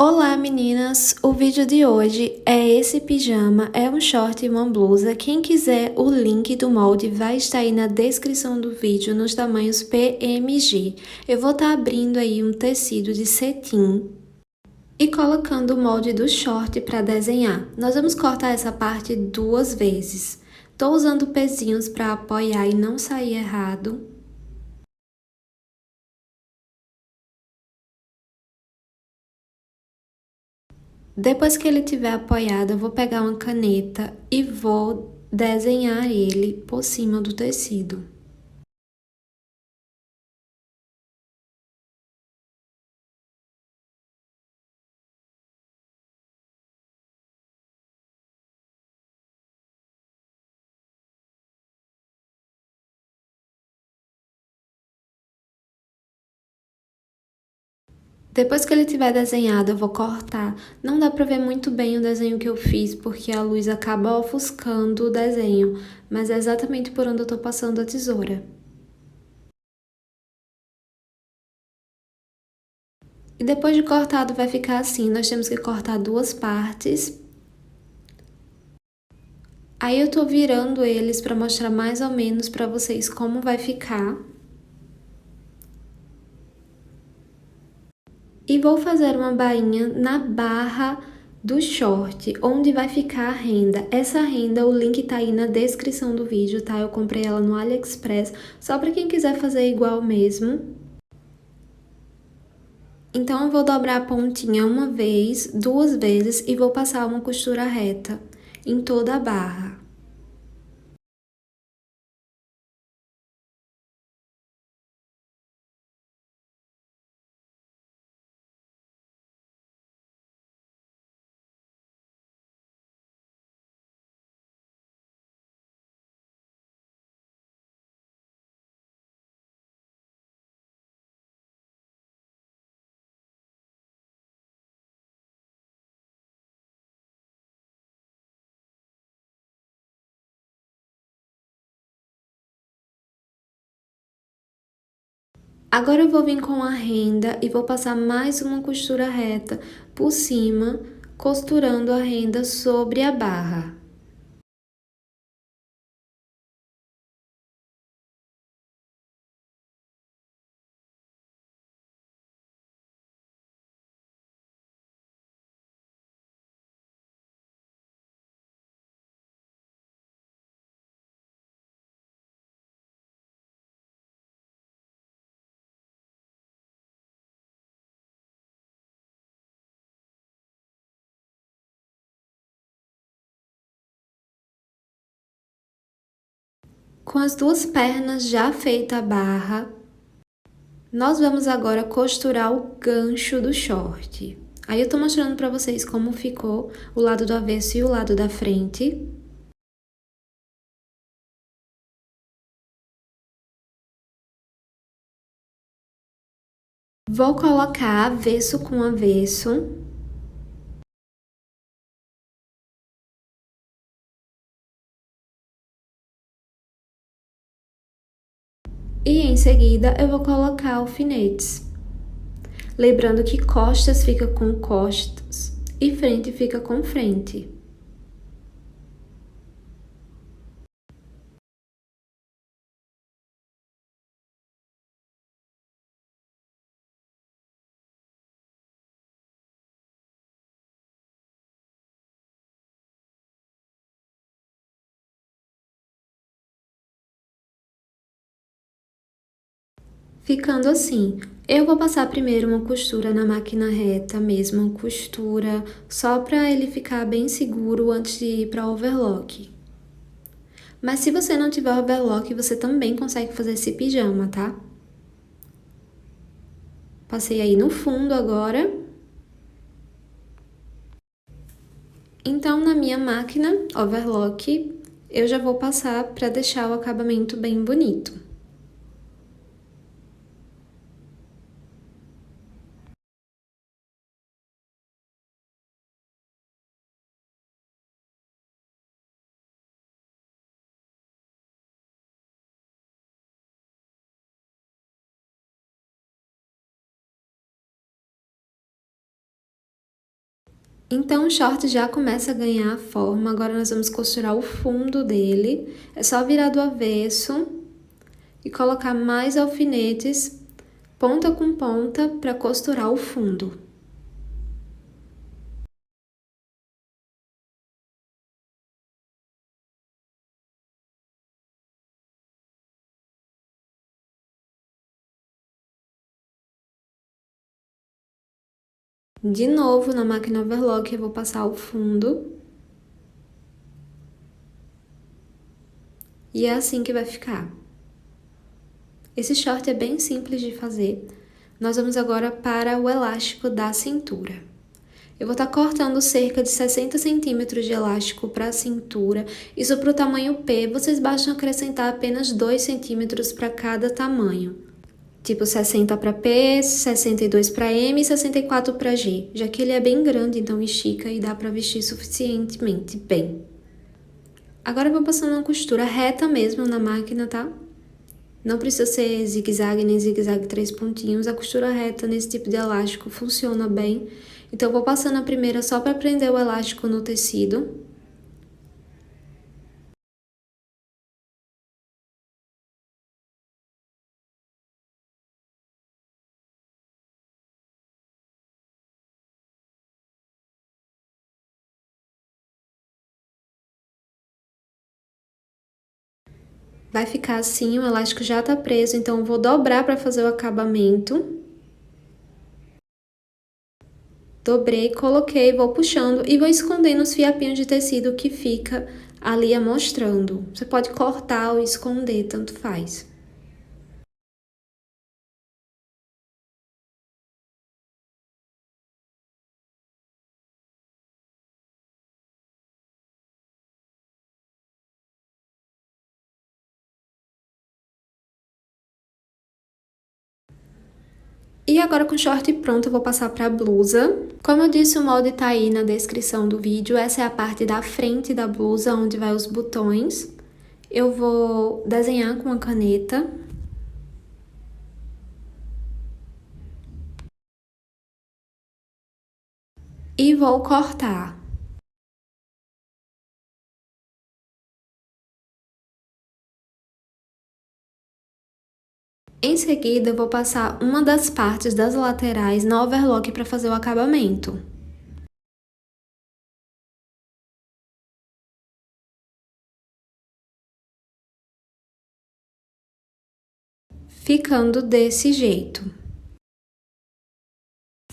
Olá meninas, o vídeo de hoje é esse pijama, é um short e uma blusa. Quem quiser o link do molde vai estar aí na descrição do vídeo nos tamanhos PMG. Eu vou estar abrindo aí um tecido de cetim e colocando o molde do short para desenhar. Nós vamos cortar essa parte 2 vezes. Tô usando pezinhos para apoiar e não sair errado. Depois que ele estiver apoiado, eu vou pegar uma caneta e vou desenhar ele por cima do tecido. Depois que ele estiver desenhado, eu vou cortar. Não dá pra ver muito bem o desenho que eu fiz, porque a luz acaba ofuscando o desenho, mas é exatamente por onde eu tô passando a tesoura. E depois de cortado vai ficar assim, nós temos que cortar 2 partes. Aí eu tô virando eles pra mostrar mais ou menos pra vocês como vai ficar. E vou fazer uma bainha na barra do short, onde vai ficar a renda. Essa renda, o link tá aí na descrição do vídeo, tá? Eu comprei ela no AliExpress, só para quem quiser fazer igual mesmo. Então, eu vou dobrar a pontinha uma vez, 2 vezes e vou passar uma costura reta em toda a barra. Agora eu vou vir com a renda e vou passar mais uma costura reta por cima, costurando a renda sobre a barra. Com as 2 pernas já feita a barra, nós vamos agora costurar o gancho do short. Aí eu tô mostrando pra vocês como ficou o lado do avesso e o lado da frente. Vou colocar avesso com avesso. E em seguida eu vou colocar alfinetes. Lembrando que costas fica com costas e frente fica com frente. Ficando assim, eu vou passar primeiro uma costura na máquina reta, mesmo costura, só para ele ficar bem seguro antes de ir para overlock. Mas se você não tiver overlock, você também consegue fazer esse pijama, tá? Passei aí no fundo agora. Então, na minha máquina overlock, eu já vou passar para deixar o acabamento bem bonito. Então, o short já começa a ganhar a forma, agora nós vamos costurar o fundo dele. É só virar do avesso e colocar mais alfinetes, ponta com ponta, para costurar o fundo. De novo, na máquina overlock, eu vou passar o fundo. E é assim que vai ficar. Esse short é bem simples de fazer. Nós vamos agora para o elástico da cintura. Eu vou estar cortando cerca de 60 centímetros de elástico para a cintura. Isso para o tamanho P, vocês bastam acrescentar apenas 2 centímetros para cada tamanho. Tipo 60 para P, 62 para M e 64 para G. Já que ele é bem grande, então estica e dá para vestir suficientemente bem. Agora eu vou passando uma costura reta mesmo na máquina, tá? Não precisa ser zigue-zague nem zigue-zague 3 pontinhos. A costura reta nesse tipo de elástico funciona bem. Então, eu vou passando a primeira só para prender o elástico no tecido. Vai ficar assim, o elástico já tá preso, então eu vou dobrar para fazer o acabamento. Dobrei, coloquei, vou puxando e vou escondendo os fiapinhos de tecido que fica ali amostrando. Você pode cortar ou esconder, tanto faz. E agora com o short pronto, eu vou passar para a blusa. Como eu disse, o molde tá aí na descrição do vídeo. Essa é a parte da frente da blusa, onde vai os botões. Eu vou desenhar com a caneta. E vou cortar. Em seguida, eu vou passar uma das partes das laterais na overlock para fazer o acabamento. Ficando desse jeito.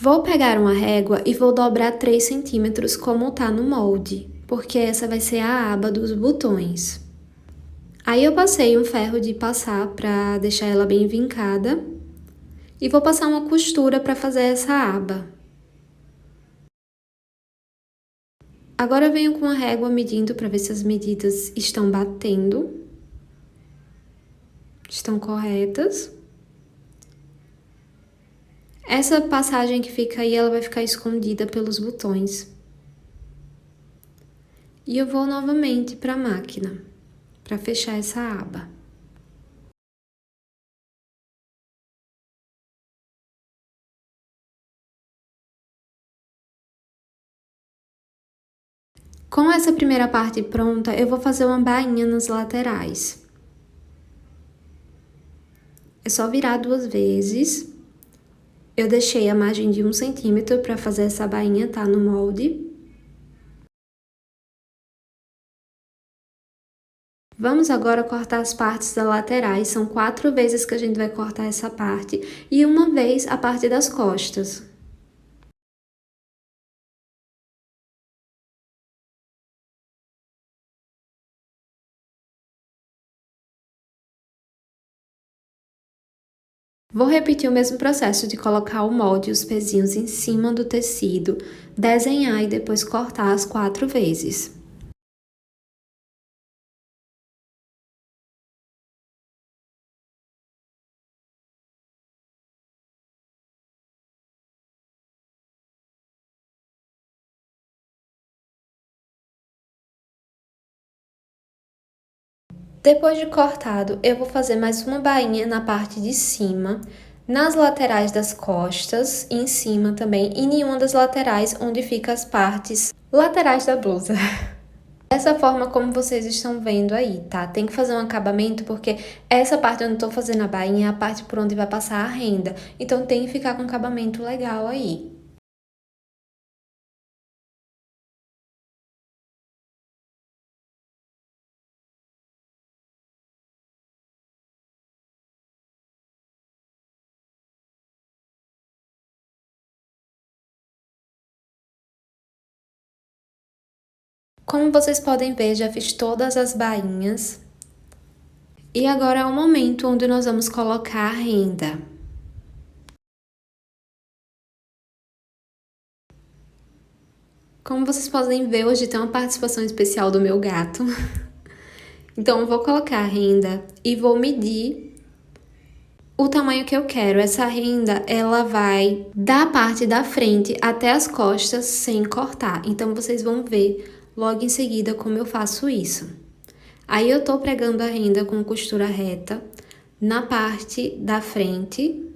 Vou pegar uma régua e vou dobrar 3 centímetros como tá no molde, porque essa vai ser a aba dos botões. Aí eu passei um ferro de passar para deixar ela bem vincada e vou passar uma costura para fazer essa aba. Agora eu venho com a régua medindo para ver se as medidas estão batendo. Estão corretas. Essa passagem que fica aí, ela vai ficar escondida pelos botões. E eu vou novamente para a máquina, para fechar essa aba. Com essa primeira parte pronta, eu vou fazer uma bainha nas laterais. É só virar 2 vezes. Eu deixei a margem de 1 centímetro para fazer essa bainha, tá? No molde. Vamos agora cortar as partes das laterais. São 4 vezes que a gente vai cortar essa parte. E uma vez a parte das costas. Vou repetir o mesmo processo de colocar o molde e os pezinhos em cima do tecido, desenhar e depois cortar as 4 vezes. Depois de cortado, eu vou fazer mais uma bainha na parte de cima. nas laterais das costas, em cima também, e nenhuma das laterais onde fica as partes laterais da blusa. Dessa forma como vocês estão vendo aí, tá? Tem que fazer um acabamento porque essa parte onde eu tô fazendo a bainha é a parte por onde vai passar a renda. Então tem que ficar com um acabamento legal aí. Como vocês podem ver, já fiz todas as bainhas. E agora é o momento onde nós vamos colocar a renda. Como vocês podem ver, hoje tem uma participação especial do meu gato. Então eu vou colocar a renda e vou medir o tamanho que eu quero. Essa renda, ela vai da parte da frente até as costas sem cortar. Então vocês vão ver logo em seguida como eu faço isso. Aí eu tô pregando a renda com costura reta na parte da frente.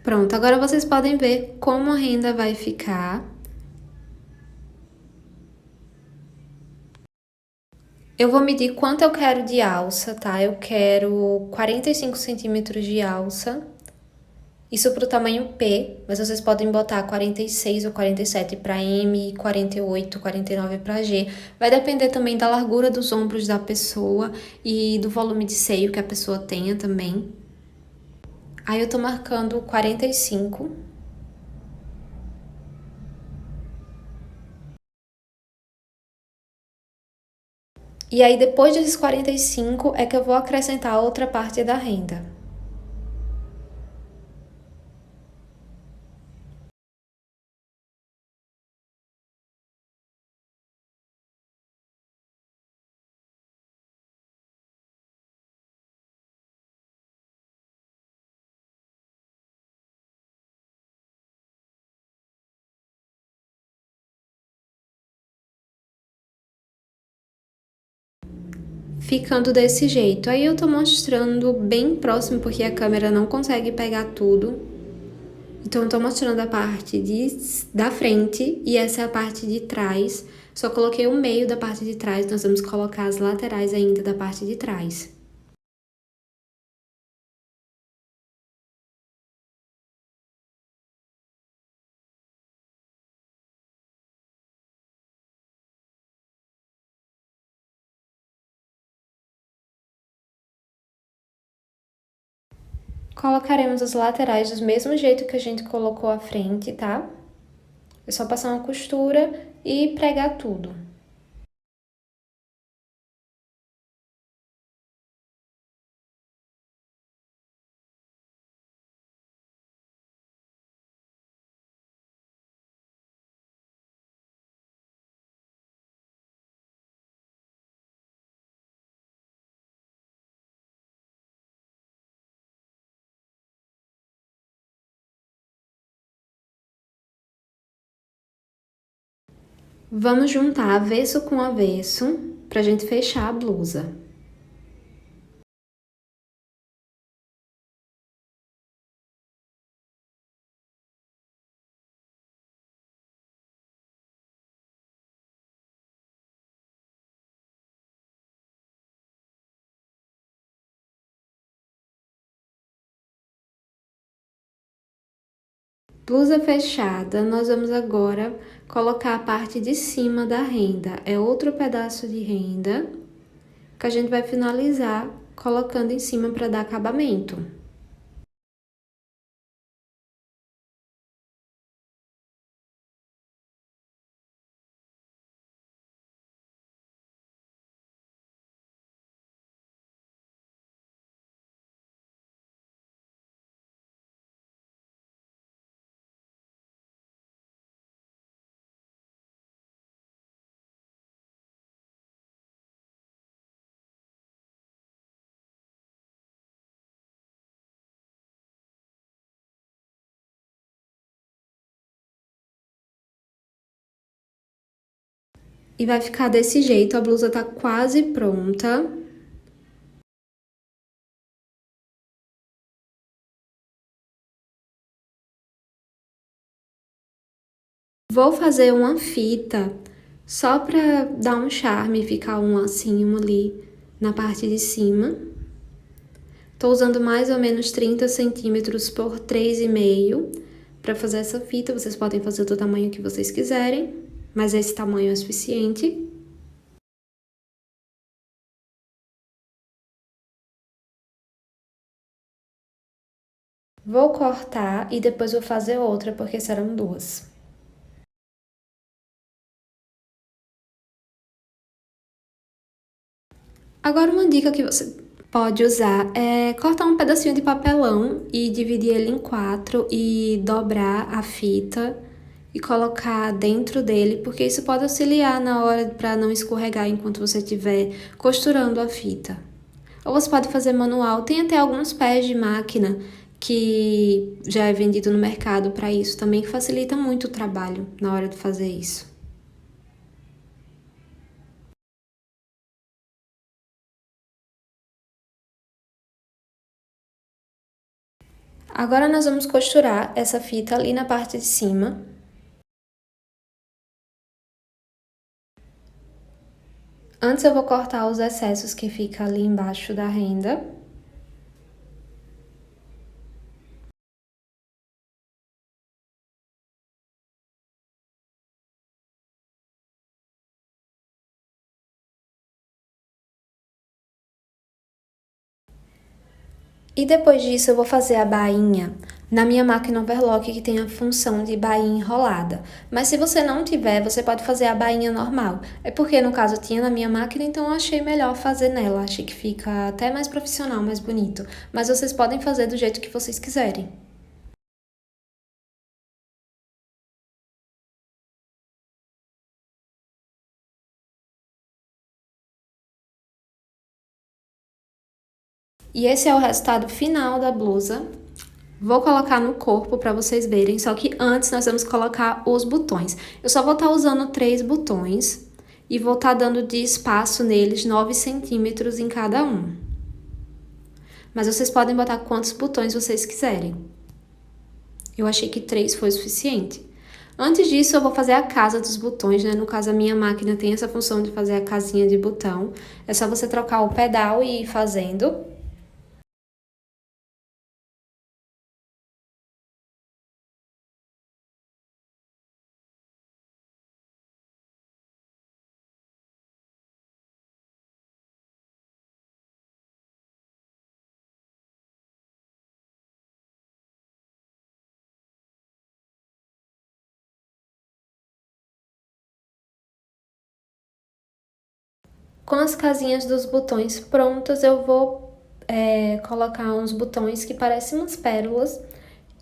Pronto, agora vocês podem ver como a renda vai ficar. Eu vou medir quanto eu quero de alça, tá? Eu quero 45 centímetros de alça. Isso pro tamanho P, mas vocês podem botar 46 ou 47 para M, 48, 49 para G. Vai depender também da largura dos ombros da pessoa e do volume de seio que a pessoa tenha também. Aí eu tô marcando 45. E aí depois desses 45 é que eu vou acrescentar a outra parte da renda. Ficando desse jeito. Aí eu tô mostrando bem próximo porque a câmera não consegue pegar tudo. Então eu tô mostrando a parte da frente e essa é a parte de trás. Só coloquei o meio da parte de trás, nós vamos colocar as laterais ainda da parte de trás. Colocaremos as laterais do mesmo jeito que a gente colocou a frente, tá? É só passar uma costura e pregar tudo. Vamos juntar avesso com avesso pra gente fechar a blusa. Blusa fechada, nós vamos agora colocar a parte de cima da renda. É outro pedaço de renda que a gente vai finalizar colocando em cima para dar acabamento. E vai ficar desse jeito, a blusa tá quase pronta. Vou fazer uma fita só pra dar um charme, ficar um lacinho ali na parte de cima. Tô usando mais ou menos 30 centímetros por 3,5 para fazer essa fita. Vocês podem fazer do tamanho que vocês quiserem, mas esse tamanho é suficiente. Vou cortar e depois vou fazer outra, porque serão duas. Agora uma dica que você pode usar é cortar um pedacinho de papelão e dividir ele em 4 e dobrar a fita e colocar dentro dele, porque isso pode auxiliar na hora para não escorregar enquanto você estiver costurando a fita. Ou você pode fazer manual, tem até alguns pés de máquina que já é vendido no mercado para isso também, que facilita muito o trabalho na hora de fazer isso. Agora nós vamos costurar essa fita ali na parte de cima. Antes eu vou cortar os excessos que fica ali embaixo da renda. E depois disso eu vou fazer a bainha na minha máquina overlock que tem a função de bainha enrolada. Mas se você não tiver, você pode fazer a bainha normal. É porque no caso tinha na minha máquina, então eu achei melhor fazer nela. Achei que fica até mais profissional, mais bonito. Mas vocês podem fazer do jeito que vocês quiserem. E esse é o resultado final da blusa. Vou colocar no corpo para vocês verem, só que antes nós vamos colocar os botões. Eu só vou estar usando 3 botões e vou estar dando de espaço neles 9 centímetros em cada um. Mas vocês podem botar quantos botões vocês quiserem. Eu achei que 3 foi suficiente. Antes disso, eu vou fazer a casa dos botões, né? No caso, a minha máquina tem essa função de fazer a casinha de botão. É só você trocar o pedal e ir fazendo. Com as casinhas dos botões prontas, eu vou colocar uns botões que parecem umas pérolas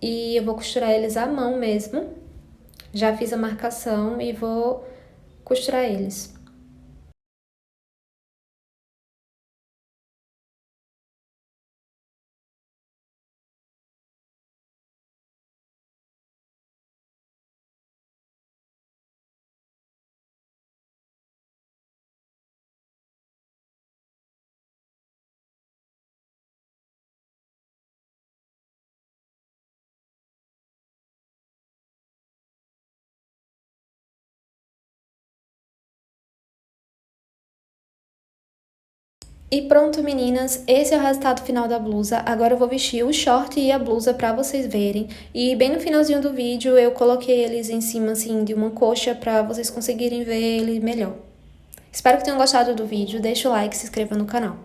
e eu vou costurar eles à mão mesmo. Já fiz a marcação e vou costurar eles. E pronto, meninas, esse é o resultado final da blusa. Agora eu vou vestir o short e a blusa pra vocês verem. E bem no finalzinho do vídeo eu coloquei eles em cima, assim, de uma coxa pra vocês conseguirem ver ele melhor. Espero que tenham gostado do vídeo, deixa o like e se inscreva no canal.